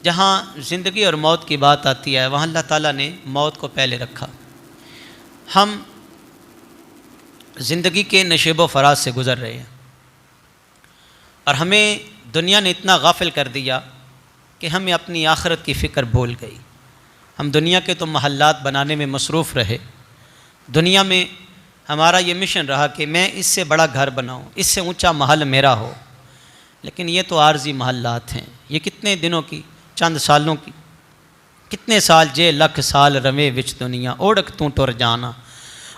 جہاں زندگی اور موت کی بات آتی ہے وہاں اللہ تعالیٰ نے موت کو پہلے رکھا۔ ہم زندگی کے نشیب و فراز سے گزر رہے ہیں اور ہمیں دنیا نے اتنا غافل کر دیا کہ ہمیں اپنی آخرت کی فکر بھول گئی۔ ہم دنیا کے تو محلات بنانے میں مصروف رہے، دنیا میں ہمارا یہ مشن رہا کہ میں اس سے بڑا گھر بناؤں، اس سے اونچا محل میرا ہو، لیکن یہ تو عارضی محلات ہیں۔ یہ کتنے دنوں کی، چند سالوں کی، کتنے سال جے لکھ سال روے وچ دنیا، اوڑک تو ٹر جانا،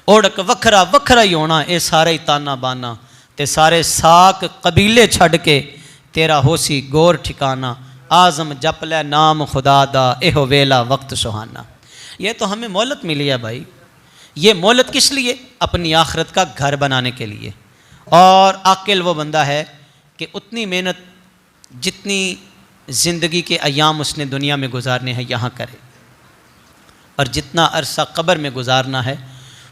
اوڑک وکھرا وکھرا ہی ہونا، اے سارے تانا بانا، تے سارے ساک قبیلے چھڑ کے تیرا ہوسی گور ٹھکانا، آزم جپ لے نام خدا دا، ایہو ویلا وقت سہانا۔ یہ تو ہمیں مہلت ملی ہے بھائی، یہ مہلت کس لیے؟ اپنی آخرت کا گھر بنانے کے لیے۔ اور عاقل وہ بندہ ہے کہ اتنی محنت جتنی زندگی کے ایام اس نے دنیا میں گزارنے ہیں یہاں کرے، اور جتنا عرصہ قبر میں گزارنا ہے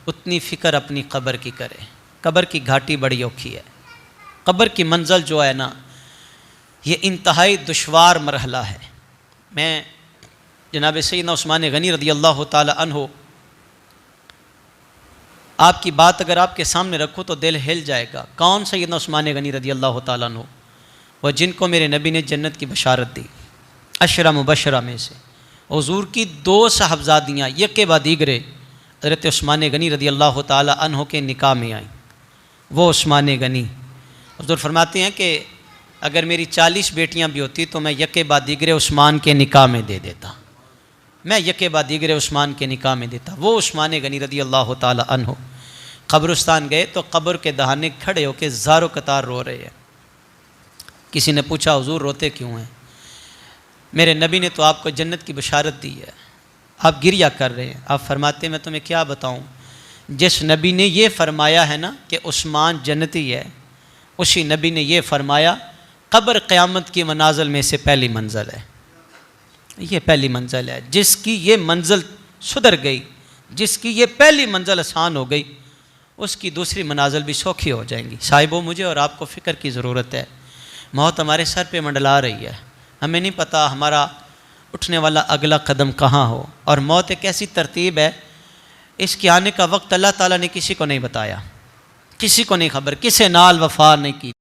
اتنی فکر اپنی قبر کی کرے۔ قبر کی گھاٹی بڑی اوکھی ہے، قبر کی منزل جو ہے نا یہ انتہائی دشوار مرحلہ ہے۔ میں جناب سیدنا عثمان غنی رضی اللہ تعالی عنہ، آپ کی بات اگر آپ کے سامنے رکھو تو دل ہل جائے گا۔ کون سیدنا عثمان غنی رضی اللہ تعالیٰ عنہ؟ وہ جن کو میرے نبی نے جنت کی بشارت دی، عشرہ مبشرہ میں سے حضور کی 2 صاحبزادیاں یکے بعد دیگرے حضرت عثمان غنی رضی اللہ تعالیٰ عنہ کے نکاح میں آئیں۔ وہ عثمان غنی، حضور فرماتے ہیں کہ اگر میری 40 بیٹیاں بھی ہوتی تو میں یکے بعد دیگرے عثمان کے نکاح میں دے دیتا، میں یکے بعد دیگرے عثمان کے نکاح میں دیتا۔ وہ عثمان غنی رضی اللہ تعالیٰ عنہ قبرستان گئے تو قبر کے دہانے کھڑے ہو کے زارو قطار رو رہے ہیں۔ کسی نے پوچھا حضور روتے کیوں ہیں؟ میرے نبی نے تو آپ کو جنت کی بشارت دی ہے، آپ گریہ کر رہے ہیں۔ آپ فرماتے ہیں میں تمہیں کیا بتاؤں، جس نبی نے یہ فرمایا ہے نا کہ عثمان جنتی ہے، اسی نبی نے یہ فرمایا قبر قیامت کی منازل میں سے پہلی منزل ہے۔ یہ پہلی منزل ہے، جس کی یہ منزل سدھر گئی، جس کی یہ پہلی منزل آسان ہو گئی، اس کی دوسری منازل بھی سوکھی ہو جائیں گی۔ صاحبوں، مجھے اور آپ کو فکر کی ضرورت ہے۔ موت ہمارے سر پہ منڈلا رہی ہے، ہمیں نہیں پتہ ہمارا اٹھنے والا اگلا قدم کہاں ہو، اور موت ایک ایسی ترتیب ہے، اس کے آنے کا وقت اللہ تعالیٰ نے کسی کو نہیں بتایا، کسی کو نہیں خبر، کسی نال وفا نہیں کی۔